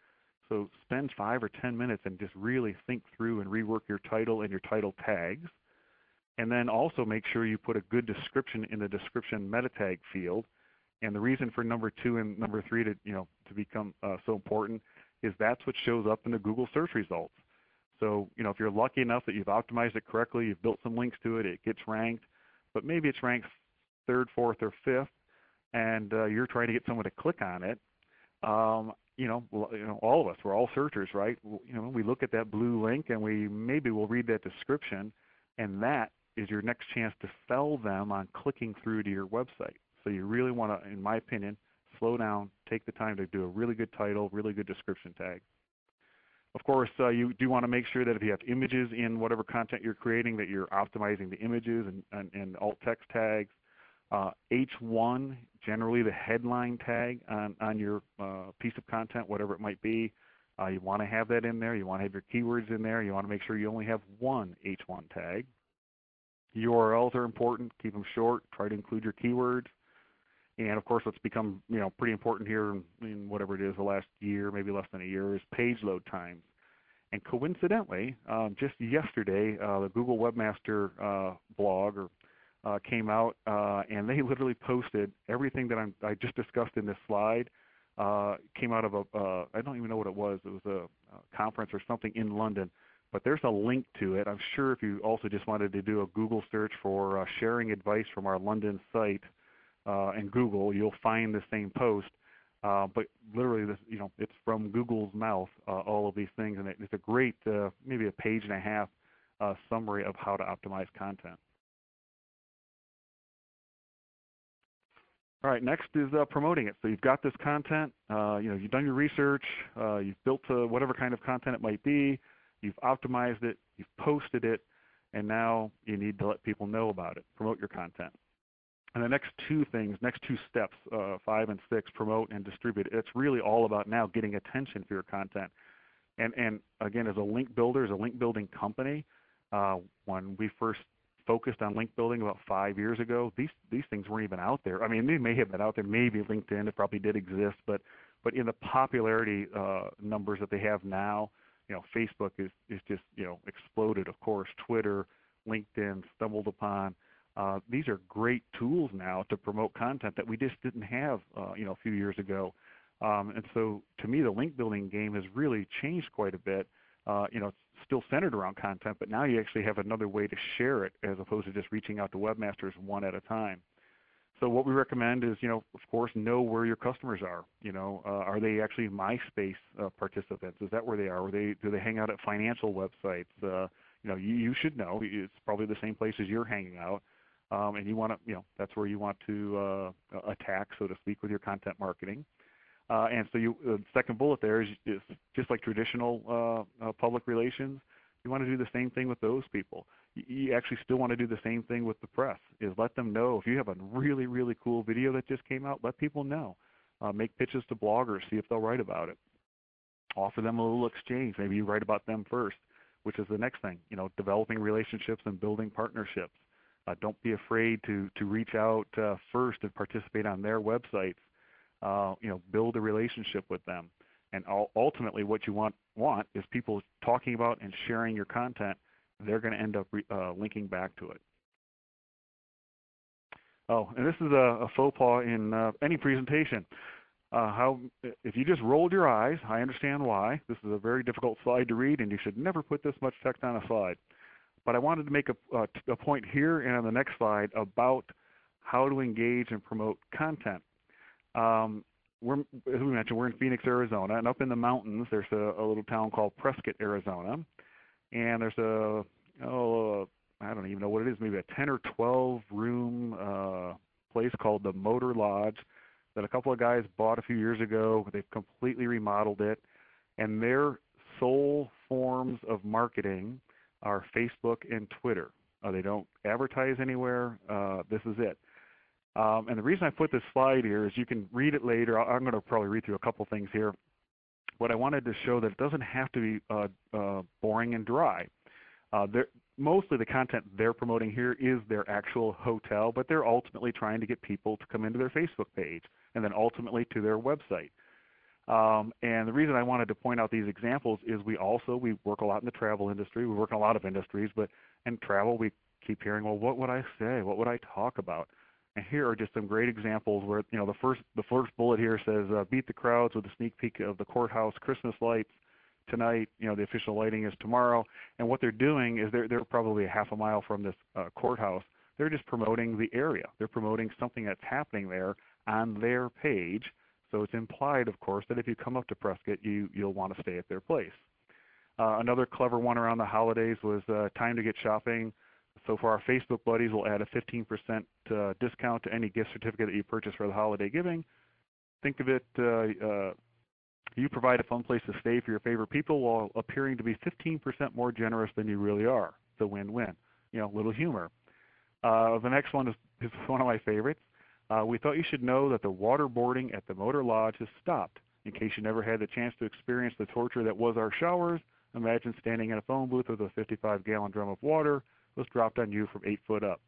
So spend 5 or 10 minutes and just really think through and rework your title and your title tags. And then also make sure you put a good description in the description meta tag field. And the reason for #2 and #3 to become so important is that's what shows up in the Google search results. So if you're lucky enough that you've optimized it correctly, you've built some links to it, it gets ranked, but maybe it's ranked 3rd, 4th, or 5th, and you're trying to get someone to click on it. All of us, we're all searchers, right? We look at that blue link and maybe we'll read that description, and that is your next chance to sell them on clicking through to your website. So you really want to, in my opinion, slow down, take the time to do a really good title, really good description tag. Of course, you do want to make sure that if you have images in whatever content you're creating, that you're optimizing the images and alt text tags. H1, generally the headline tag on your piece of content, whatever it might be. You want to have that in there. You want to have your keywords in there. You want to make sure you only have one H1 tag. URLs are important. Keep them short. Try to include your keywords. And of course, what's become pretty important here in whatever it is the last year, maybe less than a year, is page load times. And coincidentally, just yesterday, the Google Webmaster blog came out, and they literally posted everything that I just discussed in this slide. Came out of I don't even know what it was. It was a conference or something in London. But there's a link to it. I'm sure if you also just wanted to do a Google search for sharing advice from our London site in Google, you'll find the same post. But literally, it's from Google's mouth, all of these things, and it's a great, maybe a page and a half summary of how to optimize content. All right, next is promoting it. So you've got this content, you've done your research, you've built whatever kind of content it might be, you've optimized it, you've posted it, and now you need to let people know about it, promote your content. And the next two steps, 5 and 6, promote and distribute. It's really all about now getting attention for your content. And again, as a link builder, as a link building company, when we first focused on link building about 5 years ago, these things weren't even out there. I mean, they may have been out there, maybe LinkedIn, it probably did exist, but in the popularity numbers that they have now, Facebook is just exploded. Of course, Twitter, LinkedIn, stumbled upon. These are great tools now to promote content that we just didn't have a few years ago. And so to me, the link building game has really changed quite a bit. It's still centered around content, but now you actually have another way to share it as opposed to just reaching out to webmasters one at a time. So what we recommend is, of course, know where your customers are. Are they actually MySpace participants? Is that where they are? Do they hang out at financial websites? You should know. It's probably the same place as you're hanging out. And you want to, that's where you want to attack, so to speak, with your content marketing. And so the second bullet there is just like traditional public relations. You want to do the same thing with those people. You actually still want to do the same thing with the press, is let them know. If you have a really, really cool video that just came out, let people know. Make pitches to bloggers, see if they'll write about it. Offer them a little exchange. Maybe you write about them first, which is the next thing, developing relationships and building partnerships. Don't be afraid to reach out first and participate on their websites. Build a relationship with them. And ultimately what you want is people talking about and sharing your content. They're going to end up linking back to it. Oh, and this is a faux pas in any presentation. If you just rolled your eyes, I understand why. This is a very difficult slide to read, and you should never put this much text on a slide. But I wanted to make a point here and on the next slide about how to engage and promote content. As we mentioned, we're in Phoenix, Arizona, and up in the mountains there's a little town called Prescott, Arizona, and there's I don't even know what it is, maybe a 10 or 12 room place called the Motor Lodge that a couple of guys bought a few years ago. They've completely remodeled it, and their sole forms of marketing are Facebook and Twitter. They don't advertise anywhere. This is it. And the reason I put this slide here is you can read it later. I'm going to probably read through a couple things here. But I wanted to show that it doesn't have to be boring and dry. Mostly the content they're promoting here is their actual hotel, but they're ultimately trying to get people to come into their Facebook page and then ultimately to their website. And the reason I wanted to point out these examples is we work a lot in the travel industry. We work in a lot of industries, but in travel we keep hearing, well, what would I say? What would I talk about? And here are just some great examples where the first bullet here says beat the crowds with a sneak peek of the courthouse Christmas lights tonight. The official lighting is tomorrow. And what they're doing is they're probably a half a mile from this courthouse. They're just promoting the area. They're promoting something that's happening there on their page. So it's implied, of course, that if you come up to Prescott, you'll want to stay at their place. Another clever one around the holidays was time to get shopping. So for our Facebook buddies, we'll add a 15% discount to any gift certificate that you purchase for the holiday giving. Think of it, you provide a fun place to stay for your favorite people while appearing to be 15% more generous than you really are. It's a win-win. Little humor. The next one is one of my favorites. We thought you should know that the waterboarding at the Motor Lodge has stopped. In case you never had the chance to experience the torture that was our showers, imagine standing in a phone booth with a 55-gallon drum of water was dropped on you from 8 foot up.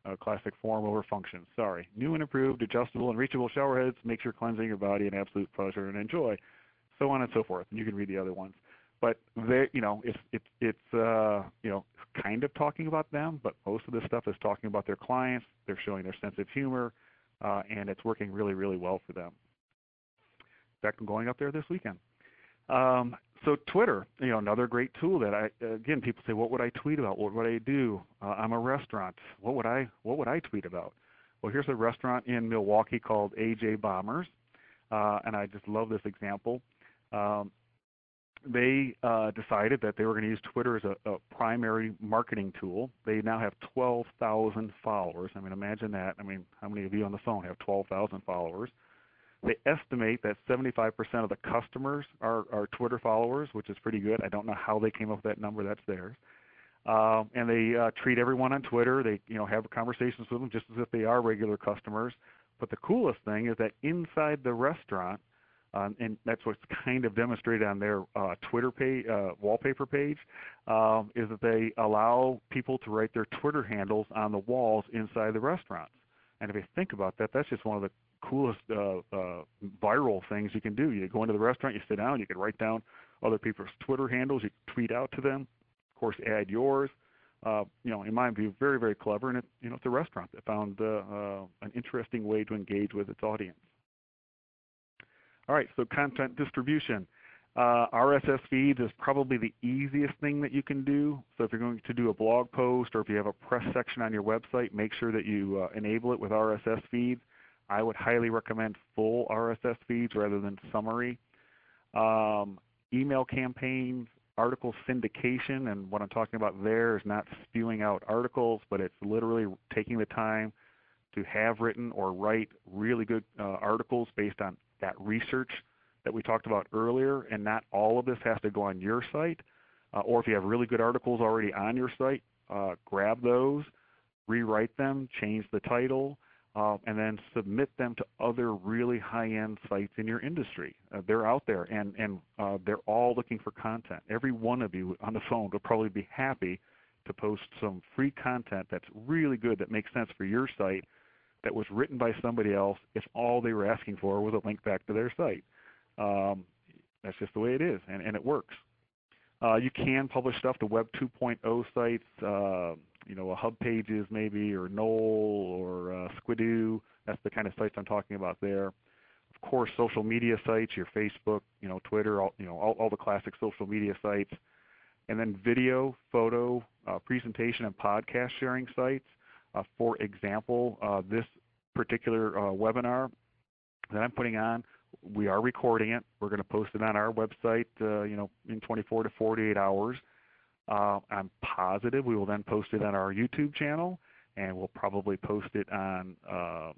a classic form over function. Sorry. New and improved, adjustable, and reachable shower heads makes your cleansing your body an absolute pleasure and enjoy. So on and so forth. And you can read the other ones. But they, it's kind of talking about them, but most of this stuff is talking about their clients. They're showing their sense of humor, and it's working really, really well for them. In fact, I'm going up there this weekend. So Twitter, another great tool that again, people say, what would I tweet about? What would I do? I'm a restaurant. What would I tweet about? Well, here's a restaurant in Milwaukee called AJ Bombers, and I just love this example. They decided that they were going to use Twitter as a primary marketing tool. They now have 12,000 followers. I mean, imagine that. I mean, how many of you on the phone have 12,000 followers? They estimate that 75% of the customers are Twitter followers, which is pretty good. I don't know how they came up with that number. That's theirs. And they treat everyone on Twitter. They have conversations with them just as if they are regular customers. But the coolest thing is that inside the restaurant, and that's what's kind of demonstrated on their Twitter page, wallpaper page, is that they allow people to write their Twitter handles on the walls inside the restaurants. And if you think about that, that's just one of the coolest viral things you can do. You go into the restaurant, you sit down, you can write down other people's Twitter handles, you can tweet out to them, of course add yours. In my view, very, very clever, and it's a restaurant that found an interesting way to engage with its audience. All right, so content distribution. RSS feeds is probably the easiest thing that you can do. So if you're going to do a blog post or if you have a press section on your website, make sure that you enable it with RSS feeds. I would highly recommend full RSS feeds rather than summary. Email campaigns, article syndication, and what I'm talking about there is not spewing out articles, but it's literally taking the time to have written or write really good articles based on that research that we talked about earlier, and not all of this has to go on your site. Or if you have really good articles already on your site, grab those, rewrite them, change the title, and then submit them to other really high-end sites in your industry. They're out there, and they're all looking for content. Every one of you on the phone would probably be happy to post some free content that's really good, that makes sense for your site, that was written by somebody else if all they were asking for was a link back to their site. That's just the way it is, and it works. You can publish stuff to Web 2.0 sites, Hub Pages maybe, or Knoll, or Squidoo. That's the kind of sites I'm talking about there. Of course, social media sites, your Facebook, Twitter, all the classic social media sites. And then video, photo, presentation, and podcast sharing sites. For example, this particular webinar that I'm putting on, we are recording it. We're going to post it on our website, in 24 to 48 hours. I'm positive we will then post it on our YouTube channel, and we'll probably post it on, oh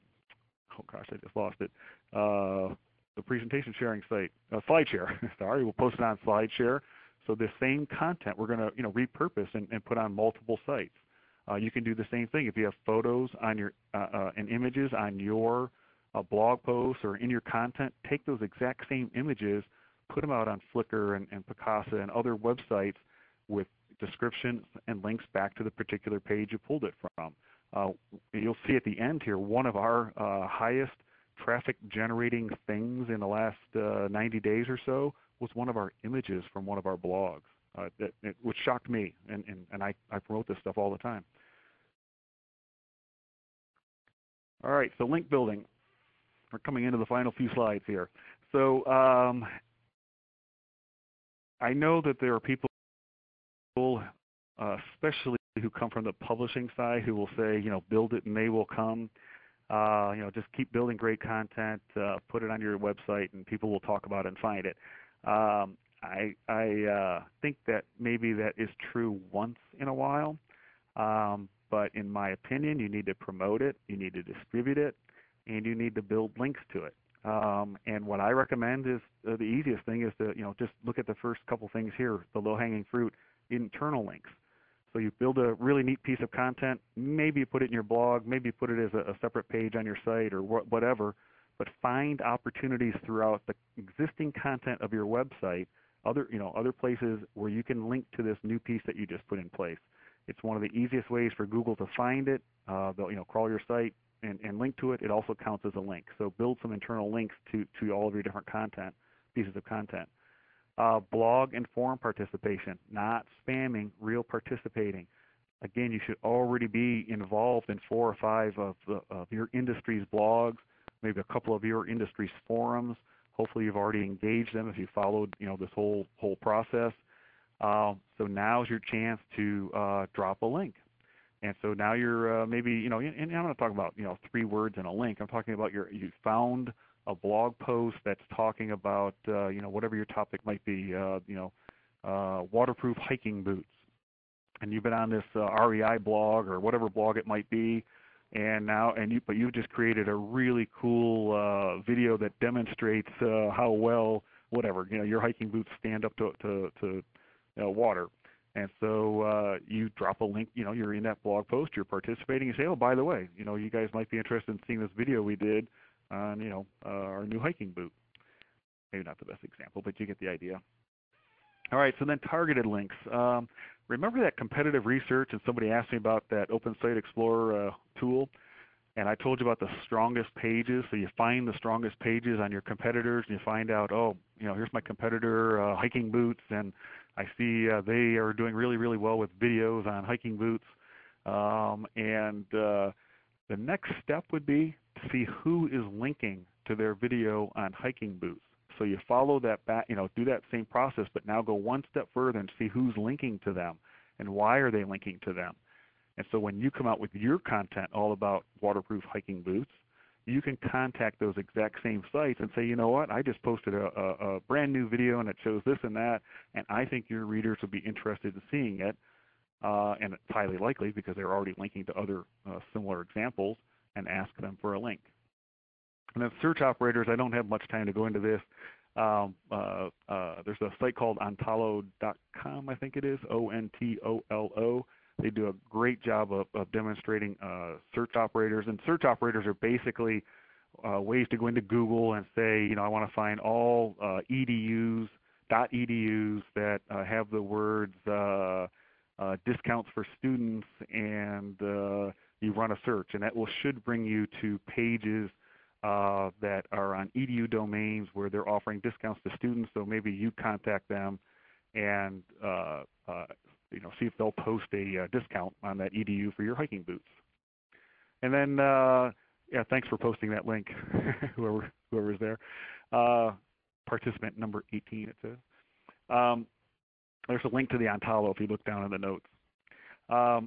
gosh, I just lost it, the presentation sharing site, SlideShare. Sorry, we'll post it on SlideShare. So the same content we're going to repurpose and put on multiple sites. You can do the same thing if you have photos on your and images on your blog posts or in your content. Take those exact same images, put them out on Flickr and Picasa and other websites with descriptions and links back to the particular page you pulled it from. You'll see at the end here one of our highest traffic generating things in the last 90 days or so was one of our images from one of our blogs, which shocked me, and I promote this stuff all the time. All right, so link building. We're coming into the final few slides here. So I know that there are people, especially who come from the publishing side, who will say, build it and they will come. Just keep building great content, put it on your website, and people will talk about it and find it. I think that maybe that is true once in a while, but in my opinion, you need to promote it, you need to distribute it, and you need to build links to it. And what I recommend is the easiest thing is to just look at the first couple things here, the low-hanging fruit, internal links. So you build a really neat piece of content, maybe you put it in your blog, maybe you put it as a separate page on your site or whatever, but find opportunities throughout the existing content of your website, other places where you can link to this new piece that you just put in place. It's one of the easiest ways for Google to find it. They'll crawl your site and link to it. It also counts as a link. So build some internal links to all of your different pieces of content. Blog and forum participation, not spamming, real participating. Again, you should already be involved in 4 or 5 of your industry's blogs, maybe a couple of your industry's forums. Hopefully you've already engaged them if you followed this whole process. So now's your chance to drop a link. And so now you're maybe, and I'm not talking about 3 words in a link. I'm talking about you found a blog post that's talking about whatever your topic might be, waterproof hiking boots. And you've been on this REI blog or whatever blog it might be, but you've just created a really cool video that demonstrates how well your hiking boots stand up to water. And so you drop a link. You're in that blog post, you're participating. You say, oh, by the way, you guys might be interested in seeing this video we did on our new hiking boot. Maybe not the best example, but you get the idea. All right, so then targeted links. Remember that competitive research, and somebody asked me about that Open Site Explorer tool, and I told you about the strongest pages. So you find the strongest pages on your competitors, and you find out, oh, here's my competitor, hiking boots, and I see they are doing really, really well with videos on hiking boots. The next step would be to see who is linking to their video on hiking boots. So you follow that back, do that same process, but now go one step further and see who's linking to them and why are they linking to them. And so when you come out with your content all about waterproof hiking boots, you can contact those exact same sites and say, you know what, I just posted a brand new video and it shows this and that, and I think your readers would be interested in seeing it. And it's highly likely because they're already linking to other similar examples, and ask them for a link. And then search operators, I don't have much time to go into this. There's a site called ontolo.com, I think it is, ONTOLO. They do a great job of demonstrating search operators. And search operators are basically ways to go into Google and say, I want to find all .edus that have the words discounts for students, and you run a search, and that should bring you to pages that are on edu domains where they're offering discounts to students. So maybe you contact them and see if they'll post a discount on that edu for your hiking boots. And then thanks for posting that link, whoever's there. Participant number 18, it says. There's a link to the Ontolo if you look down in the notes. I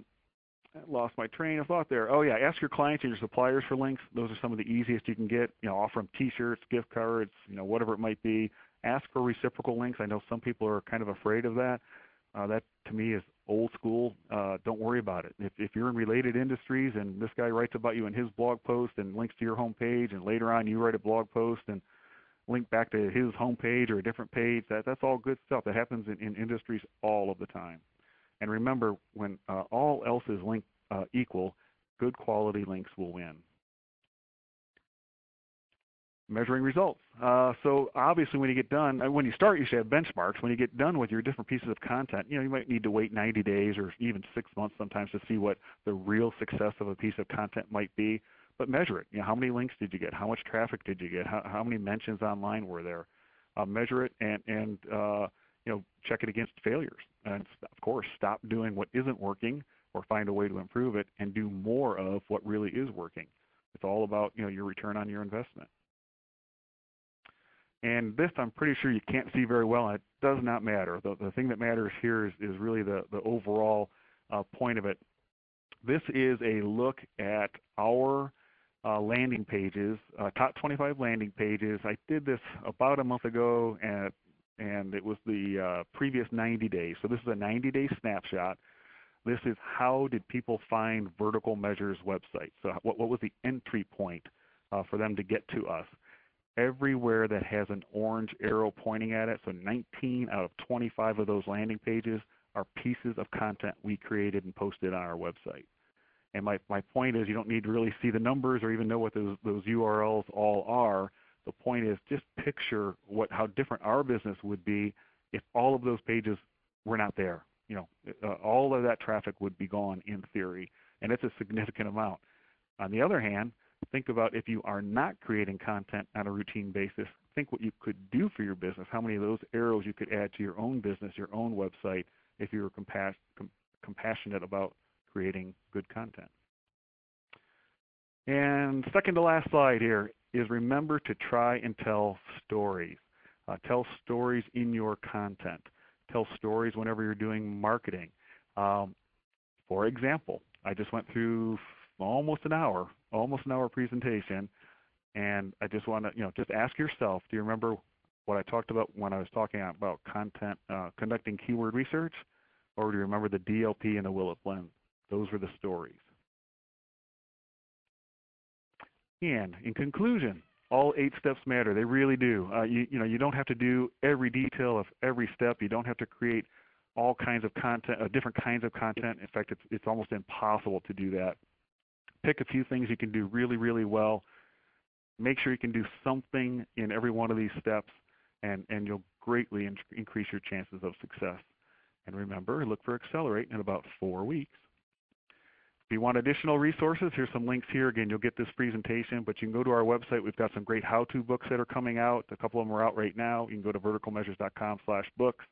lost my train of thought there. Oh yeah, ask your clients and your suppliers for links. Those are some of the easiest you can get. Offer them T-shirts, gift cards, whatever it might be. Ask for reciprocal links. I know some people are kind of afraid of that. That to me is old school. Don't worry about it. If you're in related industries and this guy writes about you in his blog post and links to your homepage, and later on you write a blog post and link back to his homepage or a different page, that's all good stuff. That happens in industries all of the time. And remember, when all else is linked equal, good quality links will win. Measuring results. So obviously when you get done, when you start you should have benchmarks. When you get done with your different pieces of content, you might need to wait 90 days or even 6 months sometimes to see what the real success of a piece of content might be. But measure it. How many links did you get? How much traffic did you get? How many mentions online were there? Measure it and check it against failures. And of course, stop doing what isn't working or find a way to improve it and do more of what really is working. It's all about your return on your investment. And this I'm pretty sure you can't see very well, and it does not matter. The thing that matters here is really the overall point of it. This is a look at our landing pages, top 25 landing pages. I did this about a month ago, and it was the previous 90 days. So this is a 90-day snapshot. This is how did people find Vertical Measure's website. So what was the entry point for them to get to us? Everywhere that has an orange arrow pointing at it, so 19 out of 25 of those landing pages are pieces of content we created and posted on our website. And my point is, you don't need to really see the numbers or even know what those URLs all are. The point is just picture how different our business would be if all of those pages were not there. all of that traffic would be gone in theory, and it's a significant amount. On the other hand, think about if you are not creating content on a routine basis, think what you could do for your business, how many of those arrows you could add to your own business, your own website, if you were compassionate about creating good content. And second to last slide here is remember to try and tell stories. Tell stories in your content. Tell stories whenever you're doing marketing. For example, I just went through almost an hour presentation, and I just want to, just ask yourself, do you remember what I talked about when I was talking about content, conducting keyword research, or do you remember the DLP and the Will It Blend? Those were the stories. And in conclusion, all 8 steps matter. They really do. You don't have to do every detail of every step. You don't have to create all kinds of content, different kinds of content. In fact, it's almost impossible to do that. Pick a few things you can do really, really well. Make sure you can do something in every one of these steps, and you'll greatly increase your chances of success. And remember, look for Accelerate in about 4 weeks. If you want additional resources, here's some links here. Again, you'll get this presentation, but you can go to our website. We've got some great how-to books that are coming out. A couple of them are out right now. You can go to verticalmeasures.com/books.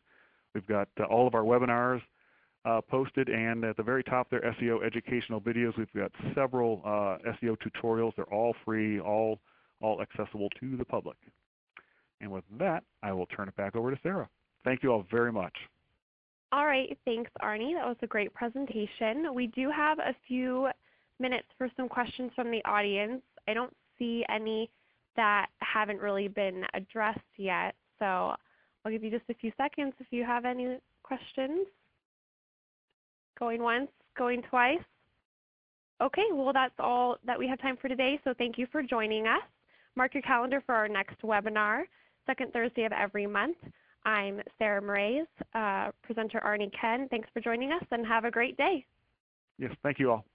We've got all of our webinars posted, and at the very top there, SEO educational videos. We've got several SEO tutorials. They're all free, all accessible to the public. And with that, I will turn it back over to Sarah. Thank you all very much. All right, thanks, Arnie. That was a great presentation. We do have a few minutes for some questions from the audience. I don't see any that haven't really been addressed yet, so I'll give you just a few seconds if you have any questions. Going once, going twice. Okay, well that's all that we have time for today, so thank you for joining us. Mark your calendar for our next webinar, second Thursday of every month. I'm Sarah Moraes, presenter Arnie Ken. Thanks for joining us and have a great day. Yes, thank you all.